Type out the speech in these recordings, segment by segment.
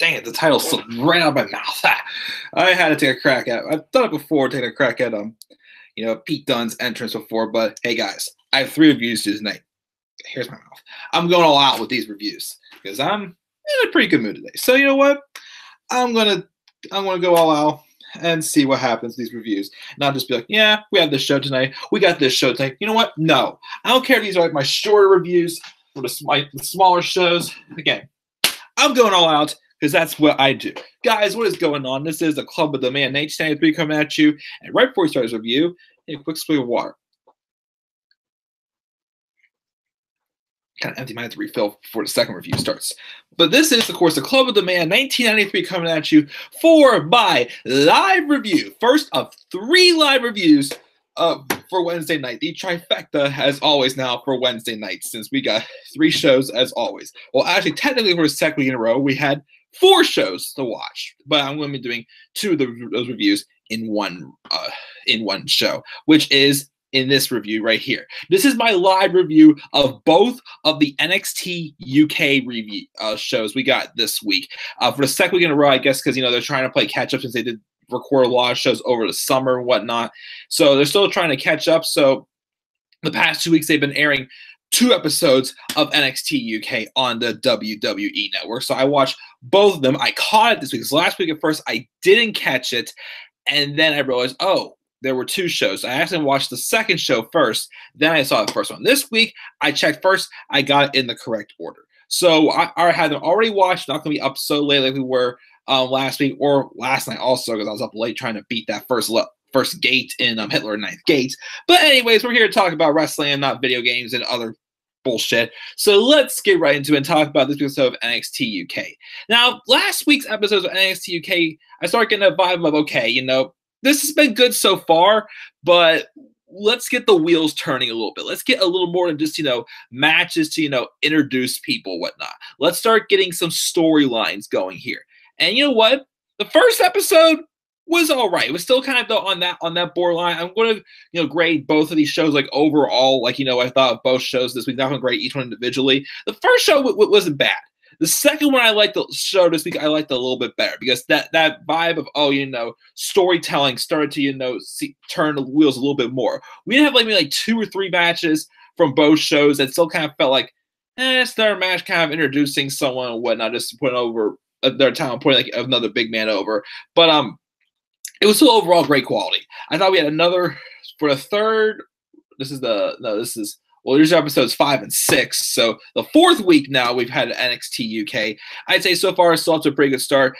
Dang it, the title slipped right out of my mouth. I had to take a crack at it. I've done it before, taking a crack at Pete Dunne's entrance before, but hey guys, I have 3 reviews to tonight. Here's my mouth. I'm going all out with these reviews because I'm in a pretty good mood today. So you know what? I'm gonna go all out and see what happens with these reviews. Not just be like, yeah, we have this show tonight. We got this show tonight. You know what? No. I don't care if these are like my shorter reviews or the smaller shows. Again, I'm going all out because that's what I do. Guys, what is going on? This is the Club of the Man, H93 coming at you. And right before we start this review, a quick swig of water. Kind of empty mine to refill before the second review starts. But this is, of course, the Club of the Man, 1993 coming at you for my live review. First of 3 live reviews for Wednesday night. The trifecta, as always now, for Wednesday night, since we got 3 shows, as always. Well, actually, technically, for the second week in a row, we had 4 shows to watch, but I'm going to be doing 2 of those reviews in one show, which is in this review right here. This is my live review of both of the NXT UK review shows we got this week. For the second week in a row, I guess, because they're trying to play catch up since they did record a lot of shows over the summer and whatnot. So they're still trying to catch up. So the past 2 weeks, they've been airing 2 episodes of NXT UK on the WWE Network. So I watched both of them. I caught it this week. Because last week at first, I didn't catch it. And then I realized, oh, there were 2 shows. I actually watched the second show first. Then I saw the first one. This week, I checked first. I got it in the correct order. So I had them already watched. Not going to be up so late like we were last week or last night also, because I was up late trying to beat that first gate in Hitler Ninth Gate. But anyways, we're here to talk about wrestling and not video games and other bullshit. So let's get right into it and talk about this episode of NXT UK. Now, last week's episodes of NXT UK, I started getting a vibe of, okay, this has been good so far, but let's get the wheels turning a little bit. Let's get a little more than just, matches to, introduce people, whatnot. Let's start getting some storylines going here. And you know what? The first episode was all right. It was still kind of on that borderline. I'm going to grade both of these shows like overall. Like I thought of both shows this week. Not going to grade each one individually. The first show wasn't bad. The second one I liked the show this week. I liked it a little bit better because that vibe of storytelling started to turn the wheels a little bit more. We didn't have maybe like 2 or 3 matches from both shows that still kind of felt like it's their match, kind of introducing someone and whatnot, just putting over their talent, putting like another big man over. But it was still overall great quality. I thought we had another for the third. These are episodes 5 and 6. So the 4th week now we've had NXT UK. I'd say so far it's still up to a pretty good start.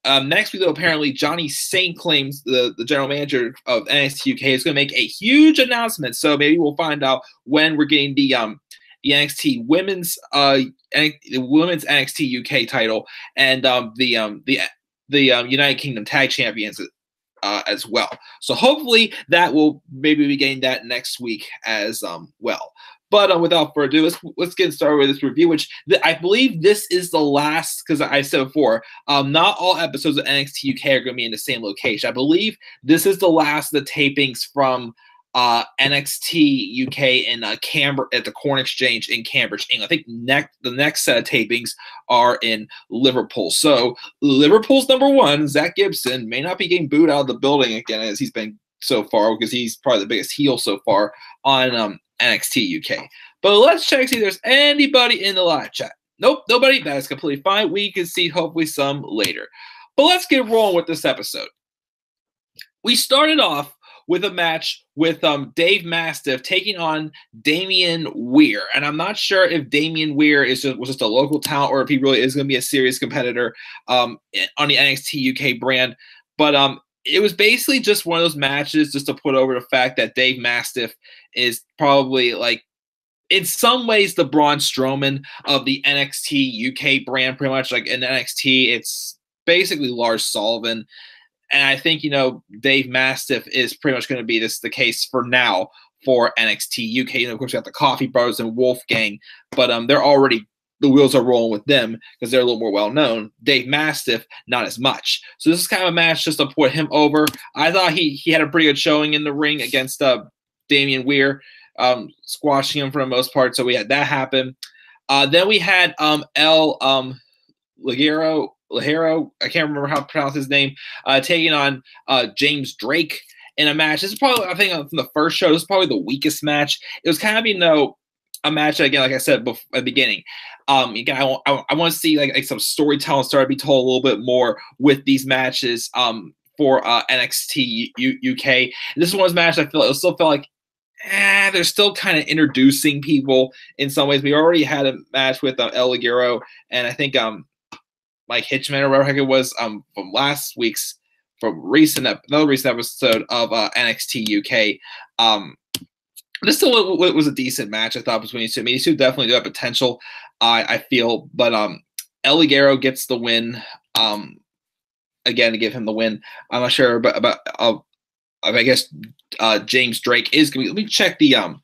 Next week, though, apparently Johnny Saint claims the general manager of NXT UK is going to make a huge announcement. So maybe we'll find out when we're getting the NXT women's NXT UK title and the United Kingdom Tag Champions as well. So hopefully that will maybe be getting that next week as well. But without further ado, let's get started with this review, which I believe this is the last, because I said before, not all episodes of NXT UK are going to be in the same location. I believe this is the last of the tapings from NXT UK in Canberra at the Corn Exchange in Cambridge, England. I think the next set of tapings are in Liverpool. So Liverpool's number 1, Zach Gibson, may not be getting booed out of the building again as he's been so far, because he's probably the biggest heel so far on NXT UK. But let's check see if there's anybody in the live chat. Nope, nobody. That is completely fine. We can see hopefully some later. But let's get rolling with this episode. We started off with a match with Dave Mastiff taking on Damian Weir. And I'm not sure if Damian Weir was just a local talent or if he really is going to be a serious competitor on the NXT UK brand. But it was basically just one of those matches just to put over the fact that Dave Mastiff is probably like, in some ways, the Braun Strowman of the NXT UK brand, pretty much. Like in NXT, it's basically Lars Sullivan. And I think, Dave Mastiff is pretty much going to be the case for now for NXT UK. Of course, we got the Coffee Brothers and Wolfgang, but they're already, the wheels are rolling with them because they're a little more well-known. Dave Mastiff, not as much. So this is kind of a match just to put him over. I thought he had a pretty good showing in the ring against Damian Weir, squashing him for the most part. So we had that happen. Then we had El Ligero, I can't remember how to pronounce his name, taking on James Drake in a match. This is probably, I think, from the first show, this is probably the weakest match. It was kind of, a match that, again, like I said at the beginning, again, I want to see like some storytelling start to be told a little bit more with these matches for NXT UK. This is one of those matches it still felt like they're still kind of introducing people in some ways. We already had a match with El Ligero, and I think Mike Hitchman or whatever it was from last week's, another recent episode of NXT UK. This still was a decent match, I thought, between these two. I mean, these two definitely do have potential, I feel. But El Ligero gets the win. Again, to give him the win. I'm not sure about I guess James Drake is going to be. Let me check the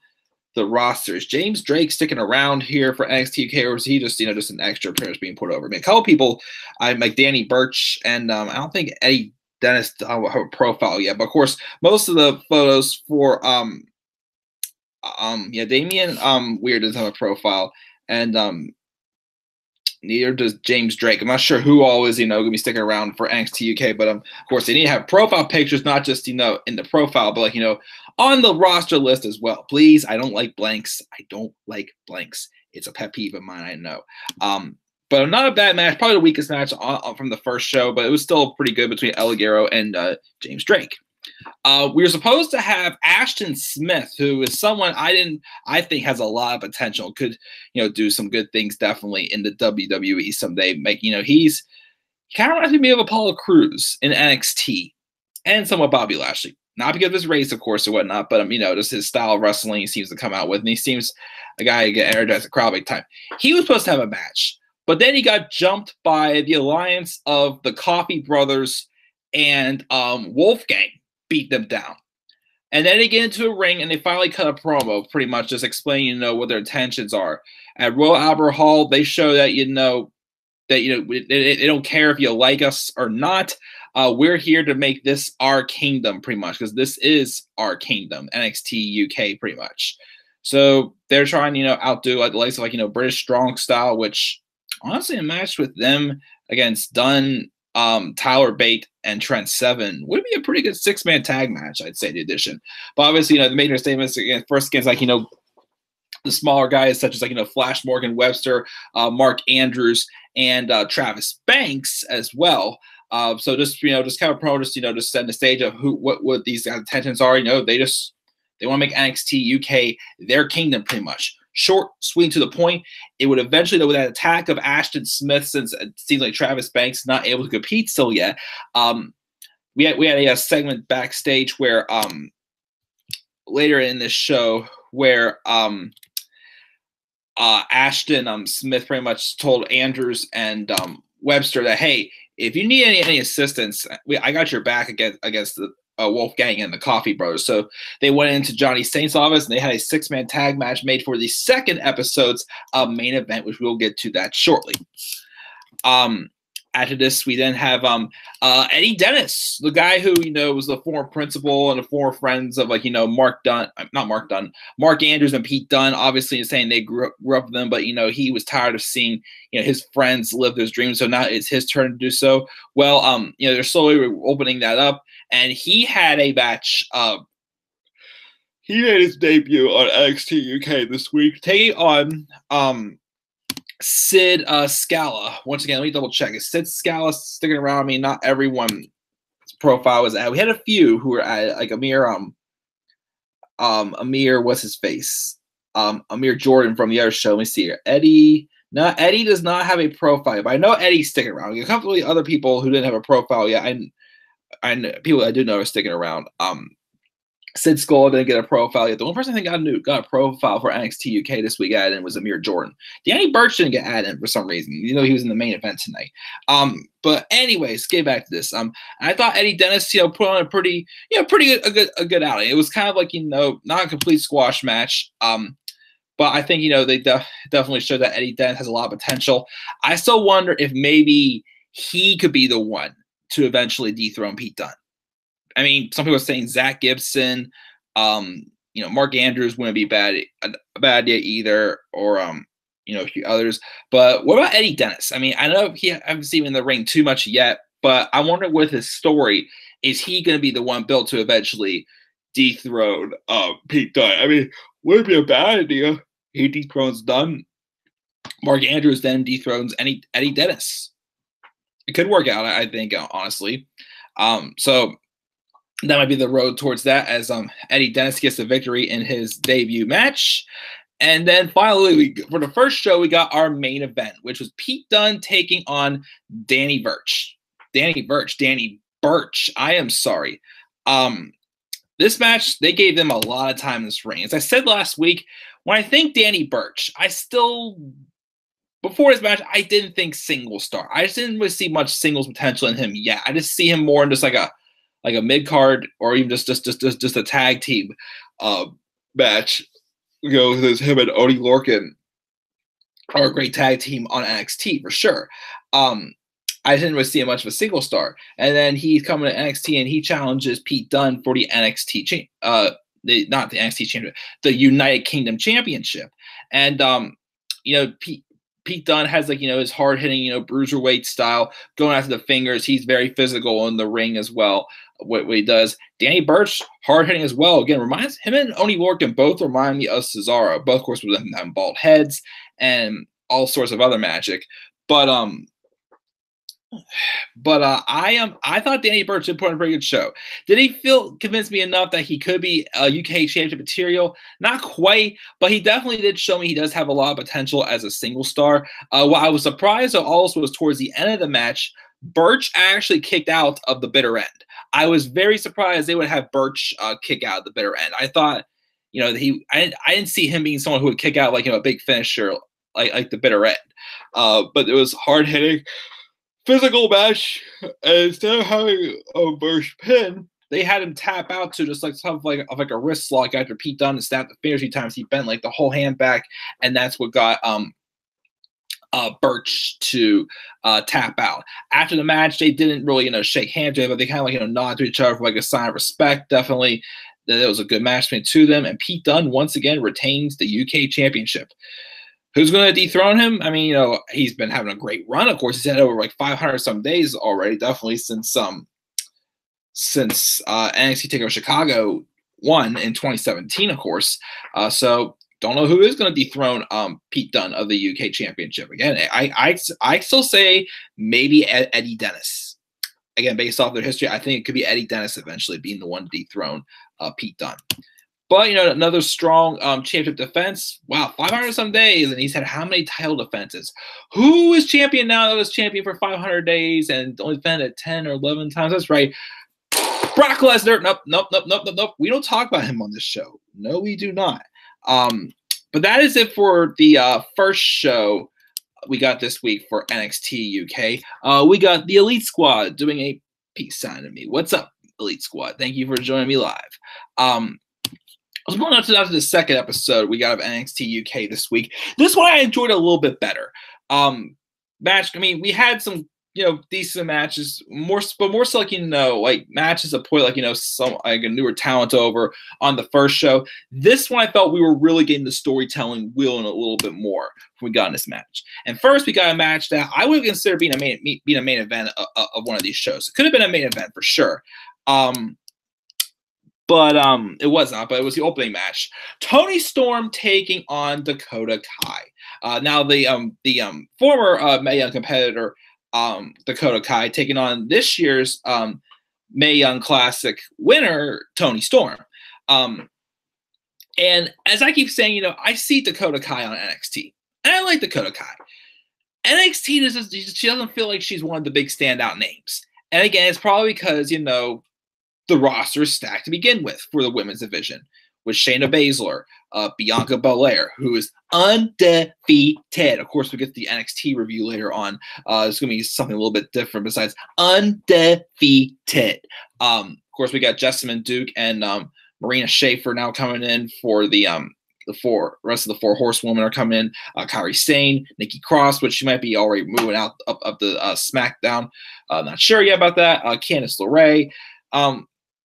rosters. James Drake sticking around here for NXT UK, or is he just just an extra appearance being put over? I mean, a couple people, like Danny Birch, and I don't think Eddie Dennis have a profile yet. But of course, most of the photos for Damian Weir doesn't have a profile, and neither does James Drake. I'm not sure who all is, going to be sticking around for NXT UK, but of course they need to have profile pictures, not just, in the profile, but like, on the roster list as well. Please, I don't like blanks. It's a pet peeve of mine, I know. But not a bad match, probably the weakest match from the first show, but it was still pretty good between El Ligero and James Drake. We were supposed to have Ashton Smith, who is someone I think has a lot of potential, could, do some good things definitely in the WWE someday. He kind of reminds me of Apollo Crews in NXT and somewhat Bobby Lashley. Not because of his race, of course, or whatnot, but, just his style of wrestling he seems to come out with. And he seems a guy who get energized the crowd big time. He was supposed to have a match, but then he got jumped by the alliance of the Coffee Brothers and Wolfgang. Beat them down. And then they get into a ring and they finally cut a promo, pretty much just explaining, what their intentions are. At Royal Albert Hall, they show that, they don't care if you like us or not. We're here to make this our kingdom, pretty much, because this is our kingdom, NXT UK, pretty much. So they're trying, outdo like the likes of British Strong Style, which honestly, a match with them against Dunn, Tyler Bate, and Trent Seven would be a pretty good 6-man tag match, I'd say, the addition. But obviously, they made their statements first against the smaller guys such as Flash Morgan Webster, Mark Andrews, and Travis Banks as well. So just kind of just setting the stage of what these guys' intentions are. They want to make NXT UK their kingdom, pretty much. Short, sweet, to the point. It would eventually, with that attack of Ashton Smith, since it seems like Travis Banks is not able to compete still yet, we had a segment backstage where later in this show where Ashton Smith pretty much told Andrews and Webster that, hey, if you need any assistance, I got your back against the Wolfgang and the Coffee Brothers. So they went into Johnny Saint's office and they had a 6-man tag match made for the second episode's main event, which we'll get to that shortly. After this, we then have Eddie Dennis, the guy who was the former principal and the former friends of Mark Andrews and Pete Dunne. Obviously, saying they grew up with them, but he was tired of seeing his friends live those dreams. So now it's his turn to do so. Well, they're slowly opening that up, and he had a match. He made his debut on NXT UK this week, taking on Sid Scala. Once again, let me double check. Is Sid Scala sticking around? I mean, not everyone's profile was at. We had a few who were at, like Amir. Amir, what's his face? Amir Jordan from the other show. Let me see here. Eddie. No, Eddie does not have a profile, but I know Eddie's sticking around. A couple of other people who didn't have a profile yet. people I do know are sticking around. Sid Skull didn't get a profile yet. The only person I think got a profile for NXT UK this week added in was Amir Jordan. Danny Birch didn't get added in for some reason. You know, he was in the main event tonight. But anyways, get back to this. I thought Eddie Dennis, put on a pretty good outing. It was kind of like, not a complete squash match. But I think, they definitely showed that Eddie Dennis has a lot of potential. I still wonder if maybe he could be the one to eventually dethrone Pete Dunne. I mean, some people are saying Zach Gibson, Mark Andrews wouldn't be a bad idea either, or a few others. But what about Eddie Dennis? I mean, I know I haven't seen him in the ring too much yet, but I wonder with his story, is he going to be the one built to eventually dethrone Pete Dunne? I mean, wouldn't be a bad idea. He dethrones Dunne. Mark Andrews then dethrones Eddie Dennis. It could work out, I think, honestly. So that might be the road towards that, as Eddie Dennis gets the victory in his debut match. And then finally, for the first show, we got our main event, which was Pete Dunne taking on Danny Birch. Danny Birch. I am sorry. This match, they gave them a lot of time in this ring. As I said last week, when I think Danny Birch, before this match, I didn't think single star. I just didn't really see much singles potential in him yet. I just see him more in just like a mid card, or even just a tag team match. There's him and Oney Lorcan are a great tag team on NXT for sure. I didn't really see much of a single star, and then he's coming to NXT and he challenges Pete Dunne for the NXT not the NXT championship, the United Kingdom Championship, and Pete Dunne has his hard hitting bruiserweight style, going after the fingers. He's very physical in the ring as well. What he does. Danny Birch, hard hitting as well. Again, reminds him and Oney Lorcan both remind me of Cesaro. Both, of course, with them having bald heads and all sorts of other magic. But I thought Danny Birch did put on a pretty good show. Did he convince me enough that he could be a UK championship material? Not quite, but he definitely did show me he does have a lot of potential as a single star. What I was surprised at also was towards the end of the match, Birch actually kicked out of the bitter end. I was very surprised they would have Birch kick out of the bitter end. I thought, I didn't see him being someone who would kick out a big finisher like the bitter end. But it was hard hitting, physical match, and instead of having a Birch pin, they had him tap out to just something like a wrist lock after Pete Dunne and snapped the finger 3 times. He bent the whole hand back, and that's what got Birch to tap out. After the match, they didn't really shake hands with him, but they kind of nod to each other for a sign of respect. Definitely, that it was a good match between two of them, and Pete Dunne once again retains the UK Championship. Who's going to dethrone him? I mean, he's been having a great run. Of course, he's had over 500 some days already. Definitely since NXT TakeOver Chicago won in 2017, of course. So don't know who is going to dethrone Pete Dunne of the UK Championship. Again, I still say maybe Eddie Dennis. Again, based off their history, I think it could be Eddie Dennis eventually being the one to dethrone Pete Dunne. But, another strong championship defense. Wow, 500 some days, and he's had how many title defenses? Who is champion now that was champion for 500 days and only defended 10 or 11 times? That's right. Brock Lesnar. Nope. We don't talk about him on this show. No, we do not. But that is it for the first show we got this week for NXT UK. We got the Elite Squad doing a peace sign to me. What's up, Elite Squad? Thank you for joining me live. I was going on to the second episode we got of NXT UK this week. This one I enjoyed a little bit better. Match. I mean, we had some decent matches, more so matches that put some a newer talent over on the first show. This one I felt we were really getting the storytelling wheel in a little bit more when we got in this match. And first we got a match that I would consider being a main event of one of these shows. It could have been a main event for sure. But it was not. But it was the opening match. Toni Storm taking on Dakota Kai. Now the former Mae Young competitor Dakota Kai taking on this year's Mae Young Classic winner Toni Storm. And as I keep saying, I see Dakota Kai on NXT, and I like Dakota Kai. NXT she doesn't feel like she's one of the big standout names. And again, it's probably because, the roster is stacked to begin with for the women's division with Shayna Baszler, Bianca Belair, who is undefeated. Of course, we get the NXT review later on. It's going to be something a little bit different besides undefeated. Of course, we got Jessamine Duke and Marina Shafir now coming in for the rest of the 4 horsewomen are coming in. Kairi Sane, Nikki Cross, which she might be already moving out up the SmackDown. Not sure yet about that. Candice LeRae.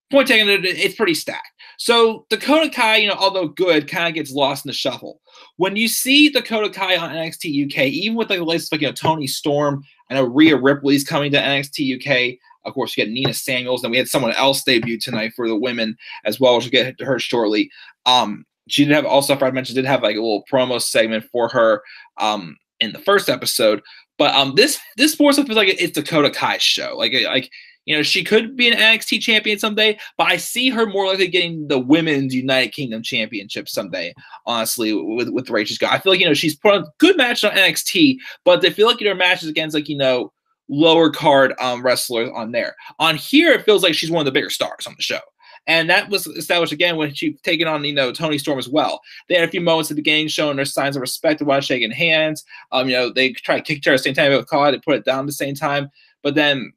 Point taken, it's pretty stacked. So Dakota Kai, although good, kind of gets lost in the shuffle. When you see Dakota Kai on NXT UK, even with the latest Toni Storm, I know Rhea Ripley's coming to NXT UK. Of course, you get Nina Samuels, and we had someone else debut tonight for the women as well. We'll get to her shortly. She did have also, I mentioned, did have like a little promo segment for her in the first episode. But this more so feels like it's Dakota Kai's show. She could be an NXT champion someday, but I see her more likely getting the Women's United Kingdom Championship someday, honestly, with the way she's got. I feel like, she's put on good matches on NXT, but they feel like, her matches against, lower card wrestlers on there. On here, it feels like she's one of the bigger stars on the show. And that was established again when she taken on, Toni Storm as well. They had a few moments at the game showing their signs of respect while shaking hands. They try to kick each other at the same time. They caught it, put it down at the same time. But then,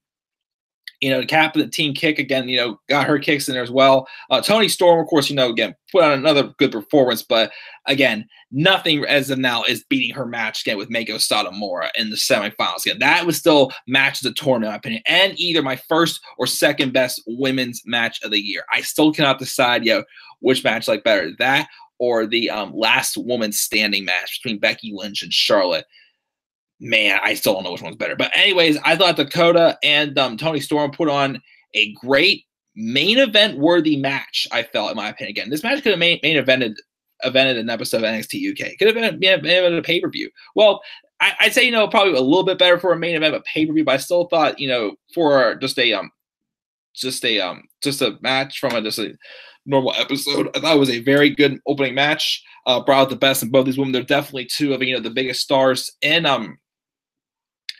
the captain of the team kick again, got her kicks in there as well. Toni Storm, of course, again, put on another good performance, but again, nothing as of now is beating her match again with Meiko Satomura in the semifinals. Again, that was still match of the tournament, in my opinion, and either my first or second best women's match of the year. I still cannot decide, which match I like better, that or the last woman standing match between Becky Lynch and Charlotte. Man, I still don't know which one's better. But anyways, I thought Dakota and Toni Storm put on a great main event worthy match, I felt, in my opinion. Again, this match could have main evented an episode of NXT UK. Could have been a pay-per-view. Well, I'd say, probably a little bit better for a main event, but pay-per-view, but I still thought, for just a match from a normal episode, I thought it was a very good opening match. Brought out the best in both these women. They're definitely two of the biggest stars in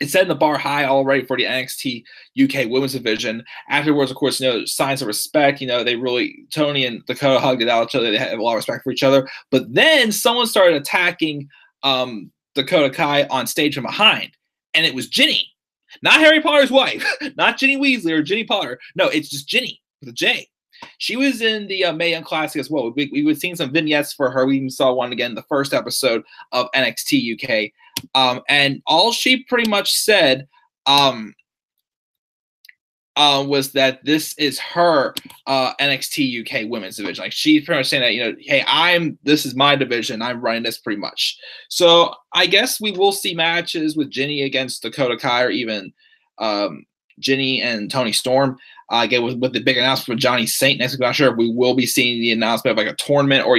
it's setting the bar high already for the NXT UK women's division. Afterwards, of course, signs of respect. They really, Toni and Dakota hugged it out each other. They had a lot of respect for each other. But then someone started attacking Dakota Kai on stage from behind. And it was Ginny. Not Harry Potter's wife. Not Ginny Weasley or Ginny Potter. No, it's just Ginny with a J. She was in the Mae Young Classic as well. We would seen some vignettes for her. We even saw one again in the first episode of NXT UK. And all she pretty much said was that this is her NXT UK women's division. Like, she's pretty much saying that, hey, this is my division. I'm running this pretty much. So I guess we will see matches with Ginny against Dakota Kai, or even Ginny and Toni Storm. Again, with the big announcement from Johnny Saint next week. I'm not sure if we will be seeing the announcement of like a tournament, or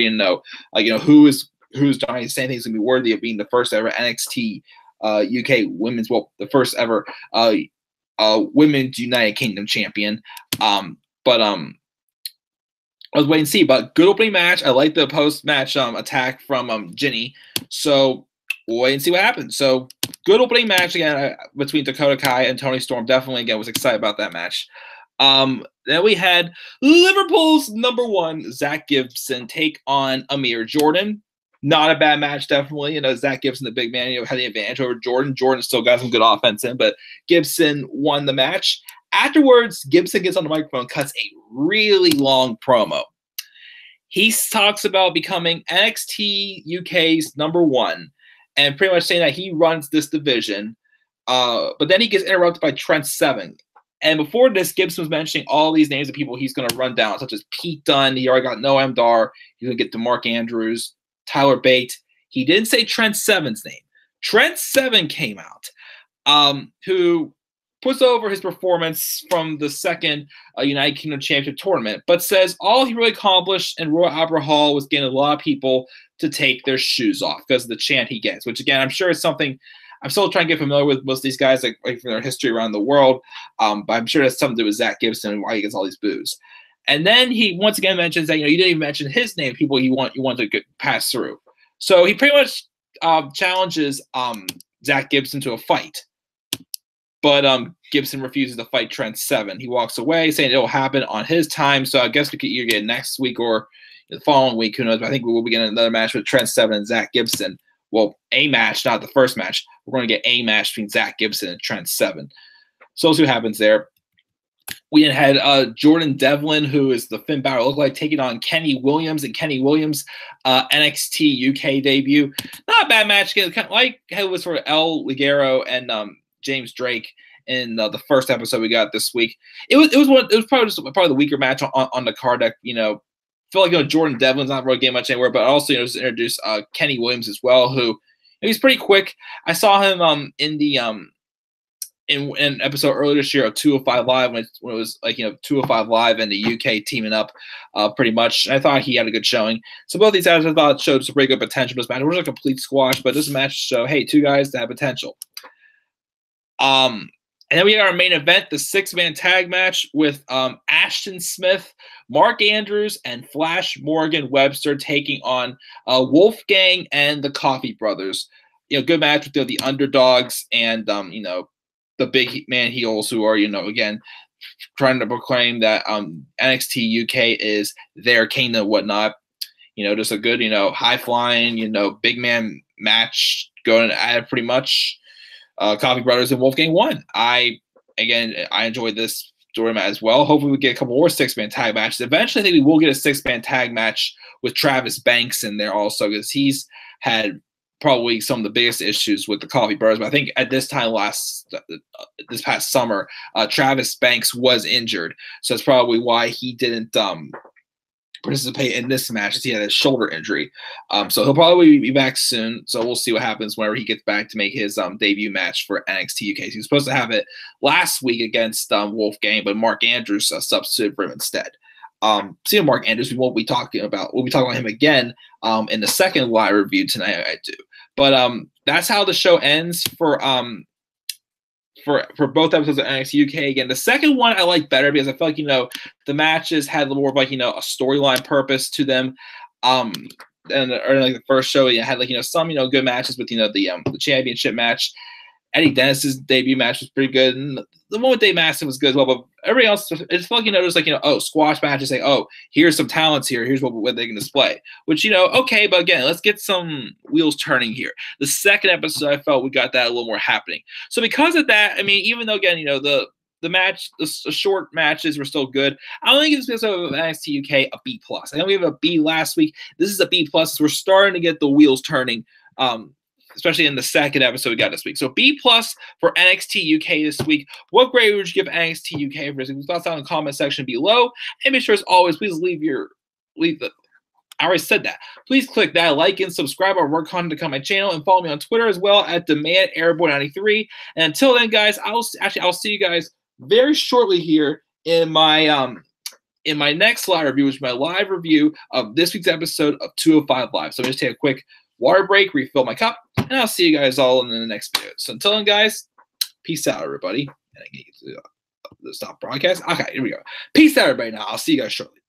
who's Johnny Saint thinks going to be worthy of being the first ever NXT UK women's, the first ever women's United Kingdom champion. But I was waiting to see. But good opening match. I like the post match attack from Ginny. So we'll wait and see what happens. So good opening match again between Dakota Kai and Toni Storm. Definitely again was excited about that match. Then we had Liverpool's #1, Zach Gibson, take on Amir Jordan. Not a bad match, definitely. Zach Gibson, the big man, had the advantage over Jordan. Jordan still got some good offense in, but Gibson won the match. Afterwards, Gibson gets on the microphone, cuts a really long promo. He talks about becoming NXT UK's #1 and pretty much saying that he runs this division. But then he gets interrupted by Trent Seven. And before this, Gibson was mentioning all these names of people he's going to run down, such as Pete Dunne. He already got Noam Dar. He's going to get DeMarc Andrews, Tyler Bate. He didn't say Trent Seven's name. Trent Seven came out, who puts over his performance from the second United Kingdom Championship tournament, but says all he really accomplished in Royal Albert Hall was getting a lot of people to take their shoes off because of the chant he gets, which, again, I'm sure is something I'm still trying to get familiar with most of these guys, like from their history around the world. But I'm sure that's something to do with Zach Gibson and why he gets all these boos. And then he once again mentions that, you didn't even mention his name, people you want to pass through. So he pretty much challenges Zach Gibson to a fight. But Gibson refuses to fight Trent Seven. He walks away, saying it'll happen on his time. So I guess we could either get it next week or the following week. Who knows? But I think we will be getting another match with Trent Seven and Zach Gibson. Well, a match, not the first match. We're going to get a match between Zach Gibson and Trent Seven. So we'll see what happens there. We then had Jordan Devlin, who is the Finn Balor lookalike, taking on Kenny Williams, and Kenny Williams NXT UK debut. Not a bad match. Kind of like it was for El Ligero and James Drake in the first episode we got this week. It was probably the weaker match on the card. That feel like Jordan Devlin's not really getting much anywhere, but also just introduce Kenny Williams as well, who he's pretty quick. I saw him in the in an episode earlier this year of 205 Live when it was 205 Live and the UK teaming up pretty much. And I thought he had a good showing. So both these guys I thought showed some pretty good potential. This match it was a complete squash, but this match showed, hey, two guys that have potential. And then we got our main event, the 6-man tag match with Ashton Smith, Mark Andrews, and Flash Morgan Webster taking on Wolfgang and the Coffee Brothers. Good match with the underdogs and the big man heels who are, again, trying to proclaim that NXT UK is their kingdom and whatnot. Just a good, high flying, big man match going at it pretty much. Coffee Brothers and Wolfgang won. I enjoyed this story match as well. Hopefully we get a couple more 6-man tag matches. Eventually I think we will get a 6-man tag match with Travis Banks in there also, because he's had probably some of the biggest issues with the Coffee Brothers. But I think at this time this past summer, Travis Banks was injured. So that's probably why he didn't participate in this match, as he had a shoulder injury. So he'll probably be back soon. So we'll see what happens whenever he gets back to make his debut match for NXT UK. So he was supposed to have it last week against Wolfgang, but Mark Andrews substituted for him instead. Seeing Mark Andrews, we'll be talking about him again in the second live review tonight. I do. But that's how the show ends for both episodes of NXT UK. Again, the second one I like better because I feel like the matches had a little more of a storyline purpose to them. And the first show, you had some good matches with the championship match. Eddie Dennis's debut match was pretty good, and the one with Dave Mastiff was good as well. But everybody else, it's felt just squash matches. Here's some talents here. Here's what they can display. Which okay, but again, let's get some wheels turning here. The second episode, I felt we got that a little more happening. So because of that, I mean, even though again, the short matches were still good, I don't think it's because of NXT UK a B+. I know we have a B last week. This is a B+. We're starting to get the wheels turning. Especially in the second episode we got this week. So B+ for NXT UK this week. What grade would you give NXT UK for this? Thoughts down in the comment section below. And make sure, as always, please I already said that. Please click that like and subscribe or work on to come on my channel, and follow me on Twitter as well at DemandAirboy93. And until then, guys, I'll see you guys very shortly here in my next live review, which is my live review of this week's episode of 205 Live. So I'm just take a quick water break, refill my cup, and I'll see you guys all in the next video. So until then, guys, peace out, everybody. And I can get to the stop broadcast. Okay, here we go. Peace out, everybody. Now I'll see you guys shortly.